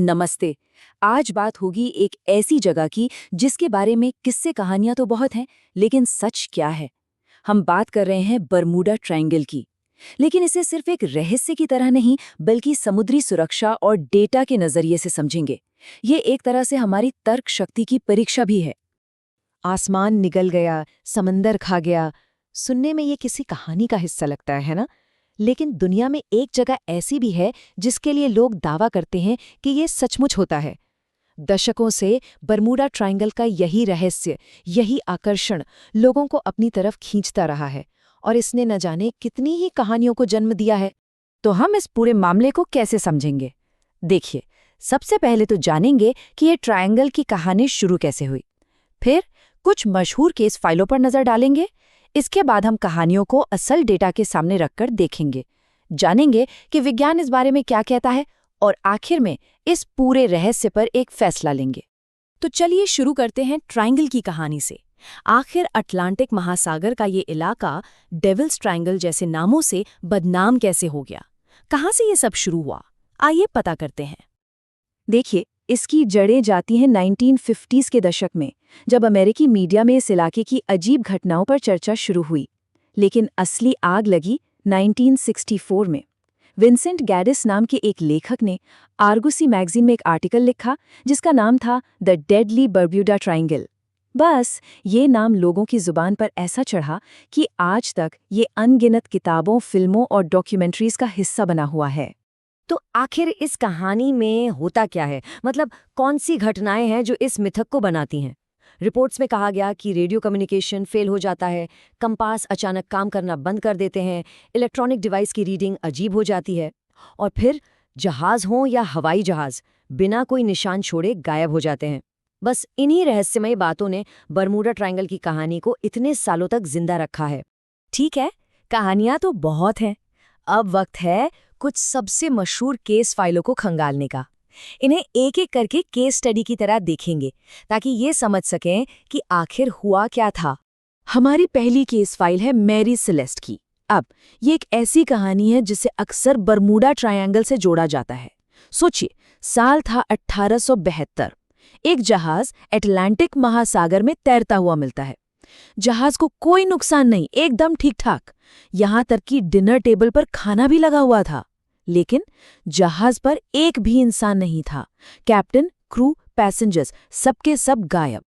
नमस्ते। आज बात होगी एक ऐसी जगह की जिसके बारे में किस्से कहानियां तो बहुत हैं, लेकिन सच क्या है। हम बात कर रहे हैं बरमूडा ट्रायंगल की। लेकिन इसे सिर्फ एक रहस्य की तरह नहीं, बल्कि समुद्री सुरक्षा और डेटा के नजरिए से समझेंगे। ये एक तरह से हमारी तर्क शक्ति की परीक्षा भी है। आसमान निगल गया, समंदर खा गया। सुनने में ये किसी कहानी का हिस्सा लगता है ना? लेकिन दुनिया में एक जगह ऐसी भी है जिसके लिए लोग दावा करते हैं कि ये सचमुच होता है। दशकों से बरमूडा ट्रायंगल का यही रहस्य, यही आकर्षण लोगों को अपनी तरफ खींचता रहा है और इसने न जाने कितनी ही कहानियों को जन्म दिया है। तो हम इस पूरे मामले को कैसे समझेंगे? देखिए, सबसे पहले तो जानेंगे कि ये ट्रायंगल की कहानी शुरू कैसे हुई। फिर कुछ मशहूर केस फाइलों पर नजर डालेंगे। इसके बाद हम कहानियों को असल डेटा के सामने रखकर देखेंगे, जानेंगे कि विज्ञान इस बारे में क्या कहता है और आखिर में इस पूरे रहस्य पर एक फैसला लेंगे। तो चलिए शुरू करते हैं ट्रायंगल की कहानी से। आखिर अटलांटिक महासागर का ये इलाका डेविल्स ट्रायंगल जैसे नामों से बदनाम कैसे हो गया? कहाँ से ये सब शुरू हुआ? आइए पता करते हैं। देखिए, इसकी जड़ें जाती हैं 1950s के दशक में, जब अमेरिकी मीडिया में इस इलाके की अजीब घटनाओं पर चर्चा शुरू हुई। लेकिन असली आग लगी 1964 में। विंसेंट गैडिस नाम के एक लेखक ने आर्गुसी मैगजीन में एक आर्टिकल लिखा जिसका नाम था द डेडली बरम्यूडा ट्रायंगल। बस ये नाम लोगों की जुबान पर ऐसा चढ़ा कि आज तक ये अनगिनत किताबों, फिल्मों और डॉक्यूमेंट्रीज का हिस्सा बना हुआ है। तो आखिर इस कहानी में होता क्या है? मतलब कौन सी घटनाएं हैं जो इस मिथक को बनाती हैं? रिपोर्ट्स में कहा गया कि रेडियो कम्युनिकेशन फेल हो जाता है, कंपास अचानक काम करना बंद कर देते हैं, इलेक्ट्रॉनिक डिवाइस की रीडिंग अजीब हो जाती है और फिर जहाज हो या हवाई जहाज बिना कोई निशान छोड़े गायब हो जाते हैं। बस इन्हीं रहस्यमय बातों ने बरमूडा ट्रायंगल की कहानी को इतने सालों तक जिंदा रखा है। ठीक है, कहानियां तो बहुत हैं। अब वक्त है कुछ सबसे मशहूर केस फाइलों को खंगालने का। इन्हें एक एक करके केस स्टडी की तरह देखेंगे, ताकि ये समझ सकें कि आखिर हुआ क्या था। हमारी पहली केस फाइल है मैरी सेलेस्ट की। अब ये एक ऐसी कहानी है जिसे अक्सर बरमूडा ट्रायंगल से जोड़ा जाता है। सोचिए, साल था 1872। एक जहाज अटलांटिक महासागर में तैरता हुआ मिलता है। जहाज को कोई नुकसान नहीं, एकदम ठीक ठाक। यहां तक कि डिनर टेबल पर खाना भी लगा हुआ था। लेकिन जहाज पर एक भी इंसान नहीं था। कैप्टन, क्रू, पैसेंजर्स सबके सब गायब।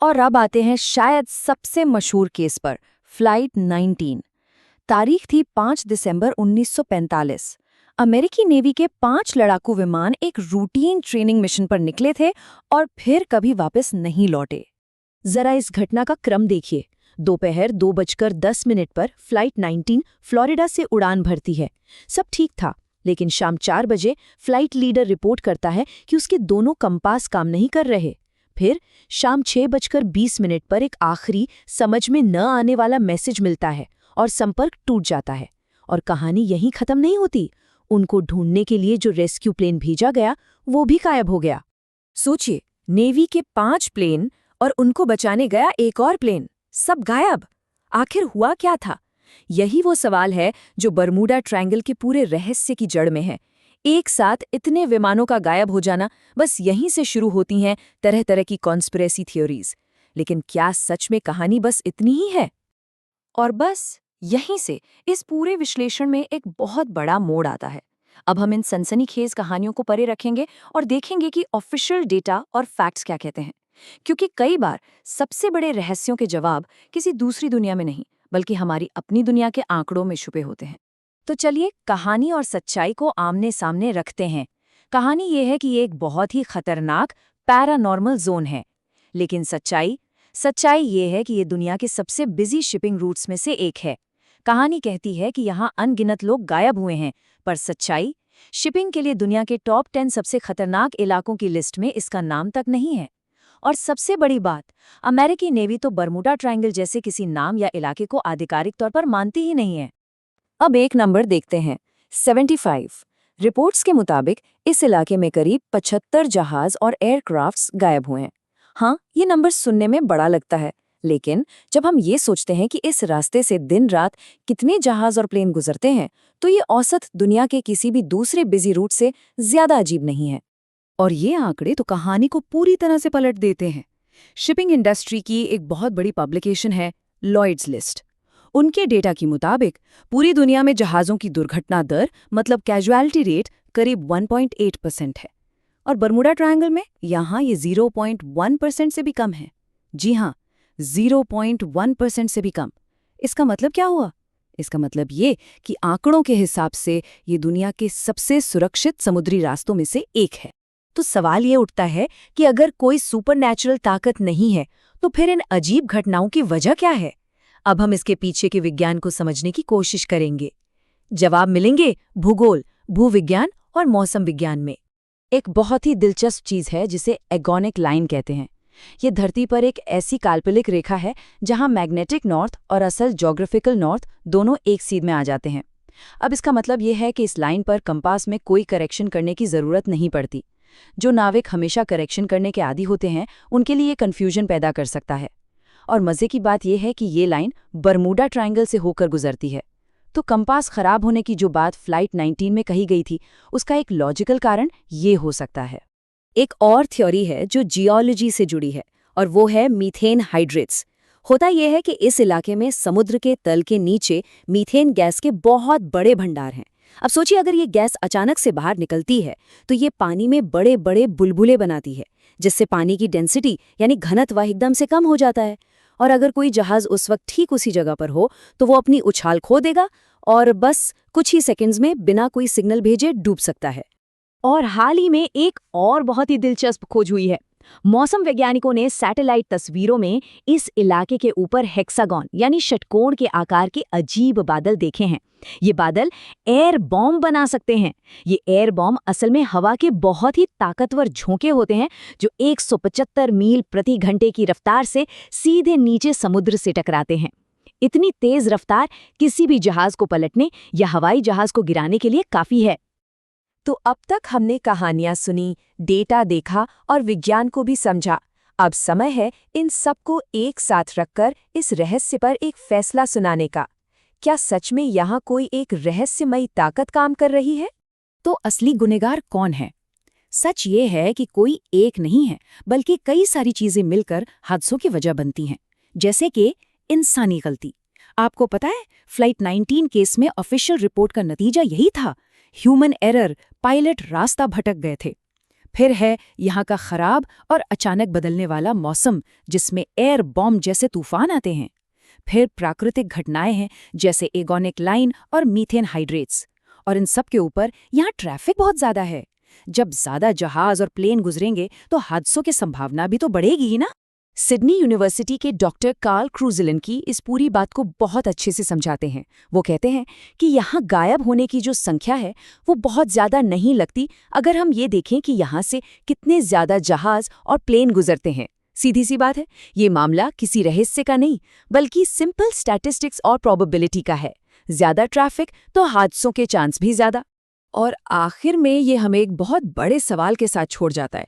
और अब आते हैं शायद सबसे मशहूर केस पर, फ्लाइट 19। तारीख थी 5 दिसंबर 1945। अमेरिकी नेवी के 5 लड़ाकू विमान एक रूटीन ट्रेनिंग मिशन पर निकले थे और फिर कभी वापस नहीं लौटे। जरा इस घटना का क्रम देखिए। दोपहर 2:10 पर फ्लाइट 19 फ्लोरिडा से उड़ान भरती है। सब ठीक था, लेकिन शाम 4 बजे फ्लाइट लीडर रिपोर्ट करता है कि उसके दोनों कंपास काम नहीं कर रहे। फिर शाम 6:20 पर एक आखिरी, समझ में न आने वाला मैसेज मिलता है और संपर्क टूट जाता है। और कहानी यहीं खत्म नहीं होती। उनको ढूंढने के लिए जो रेस्क्यू प्लेन भेजा गया, वो भी गायब हो गया। सोचिए, नेवी के 5 प्लेन और उनको बचाने गया एक और प्लेन, सब गायब। आखिर हुआ क्या था? यही वो सवाल है जो बरमूडा ट्रायंगल के पूरे रहस्य की जड़ में है। एक साथ इतने विमानों का गायब हो जाना, बस यहीं से शुरू होती हैं तरह तरह की कॉन्स्पिरेसी थ्योरीज। लेकिन क्या सच में कहानी बस इतनी ही है? और बस यहीं से इस पूरे विश्लेषण में एक बहुत बड़ा मोड़ आता है। अब हम इन सनसनीखेज कहानियों को परे रखेंगे और देखेंगे कि ऑफिशियल डेटा और फैक्ट्स क्या कहते हैं। क्योंकि कई बार सबसे बड़े रहस्यों के जवाब किसी दूसरी दुनिया में नहीं, बल्कि हमारी अपनी दुनिया के आंकड़ों में छुपे होते हैं। तो चलिए कहानी और सच्चाई को आमने सामने रखते हैं। कहानी ये है कि ये एक बहुत ही खतरनाक पैरानॉर्मल जोन है। लेकिन सच्चाई ये है कि ये दुनिया के सबसे बिजी शिपिंग रूट्स में से एक है। कहानी कहती है कि यहाँ अनगिनत लोग गायब हुए हैं, पर सच्चाई, शिपिंग के लिए दुनिया के टॉप 10 सबसे खतरनाक इलाकों की लिस्ट में इसका नाम तक नहीं है। और सबसे बड़ी बात, अमेरिकी नेवी तो बरमूडा ट्रायंगल जैसे किसी नाम या इलाके को आधिकारिक तौर पर मानती ही नहीं है। अब एक नंबर देखते हैं, 75। रिपोर्ट्स के मुताबिक इस इलाके में करीब 75 जहाज और एयरक्राफ्ट्स गायब हुए हैं। हाँ, ये नंबर सुनने में बड़ा लगता है, लेकिन जब हम ये सोचते हैं कि इस रास्ते से दिन रात कितने जहाज और प्लेन गुजरते हैं, तो ये औसत दुनिया के किसी भी दूसरे बिजी रूट से ज्यादा अजीब नहीं है। और ये आंकड़े तो कहानी को पूरी तरह से पलट देते हैं। शिपिंग इंडस्ट्री की एक बहुत बड़ी पब्लिकेशन है लॉयड्स लिस्ट। उनके डेटा के मुताबिक पूरी दुनिया में जहाज़ों की दुर्घटना दर मतलब कैजुअलिटी रेट करीब 1.8% है और बरमूडा ट्रायंगल में यहाँ ये 0.1% से भी कम है। जी हाँ, 0.1% से भी कम। इसका मतलब क्या हुआ? इसका मतलब ये कि आंकड़ों के हिसाब से ये दुनिया के सबसे सुरक्षित समुद्री रास्तों में से एक है। तो सवाल ये उठता है कि अगर कोई सुपरनैचुरल ताकत नहीं है तो फिर इन अजीब घटनाओं की वजह क्या है? अब हम इसके पीछे के विज्ञान को समझने की कोशिश करेंगे। जवाब मिलेंगे भूगोल, भूविज्ञान और मौसम विज्ञान में। एक बहुत ही दिलचस्प चीज है जिसे एगोनिक लाइन कहते हैं। ये धरती पर एक ऐसी काल्पनिक रेखा है जहां मैग्नेटिक नॉर्थ और असल ज्योग्राफिकल नॉर्थ दोनों एक सीध में आ जाते हैं। अब इसका मतलब ये है कि इस लाइन पर कंपास में कोई करेक्शन करने की जरूरत नहीं पड़ती। जो नाविक हमेशा करेक्शन करने के आदी होते हैं उनके लिए कन्फ्यूजन पैदा कर सकता है। और मजे की बात यह है कि ये लाइन बरमूडा ट्रायंगल से होकर गुजरती है। तो कंपास खराब होने की जो बात फ्लाइट 19 में कही गई थी उसका एक लॉजिकल कारण ये हो सकता है। एक और थ्योरी है जो जियोलॉजी से जुड़ी है और वो है मीथेन हाइड्रेट्स। होता यह है कि इस इलाके में समुद्र के तल के नीचे मीथेन गैस के बहुत बड़े भंडार हैं। अब सोचिए अगर ये गैस अचानक से बाहर निकलती है तो ये पानी में बड़े बड़े बुलबुले बनाती है जिससे पानी की डेंसिटी यानी घनत्व एकदम से कम हो जाता है। और अगर कोई जहाज उस वक्त ठीक उसी जगह पर हो तो वो अपनी उछाल खो देगा और बस कुछ ही सेकंड्स में बिना कोई सिग्नल भेजे डूब सकता है। और हाल ही में एक और बहुत ही दिलचस्प खोज हुई है। मौसम वैज्ञानिकों ने सैटेलाइट तस्वीरों में इस इलाके के ऊपर हेक्सागॉन यानी षटकोण के आकार के अजीब बादल देखे हैं। ये बादल एयर बॉम्ब बना सकते हैं। ये एयर बॉम्ब असल में हवा के बहुत ही ताकतवर झोंके होते हैं जो 175 मील प्रति घंटे की रफ्तार से सीधे नीचे समुद्र से टकराते हैं। इतनी तेज रफ्तार किसी भी जहाज को पलटने या हवाई जहाज को गिराने के लिए काफी है। तो अब तक हमने कहानियां सुनी, डेटा देखा और विज्ञान को भी समझा। अब समय है इन सबको एक साथ रखकर इस रहस्य पर एक फैसला सुनाने का। क्या सच में यहाँ कोई एक रहस्यमयी ताकत काम कर रही है? तो असली गुनहगार कौन है? सच ये है कि कोई एक नहीं है बल्कि कई सारी चीजें मिलकर हादसों की वजह बनती हैं, जैसे कि इंसानी गलती। आपको पता है फ्लाइट 19 केस में ऑफिशियल रिपोर्ट का नतीजा यही था, ह्यूमन एरर, पायलट रास्ता भटक गए थे। फिर है यहाँ का खराब और अचानक बदलने वाला मौसम जिसमें एयर बॉम्ब जैसे तूफान आते हैं। फिर प्राकृतिक घटनाएं हैं जैसे एगोनिक लाइन और मीथेन हाइड्रेट्स। और इन सब के ऊपर यहाँ ट्रैफिक बहुत ज्यादा है। जब ज्यादा जहाज और प्लेन गुजरेंगे तो हादसों की संभावना भी तो बढ़ेगी ही ना। सिडनी यूनिवर्सिटी के डॉक्टर कार्ल क्रूज़लिन इस पूरी बात को बहुत अच्छे से समझाते हैं। वो कहते हैं कि यहाँ गायब होने की जो संख्या है वो बहुत ज़्यादा नहीं लगती अगर हम ये देखें कि यहाँ से कितने ज़्यादा जहाज और प्लेन गुजरते हैं। सीधी सी बात है, ये मामला किसी रहस्य का नहीं बल्कि सिंपल स्टैटिस्टिक्स और प्रोबेबिलिटी का है। ज़्यादा ट्रैफिक तो हादसों के चांस भी ज़्यादा। और आखिर में ये हमें एक बहुत बड़े सवाल के साथ छोड़ जाता है।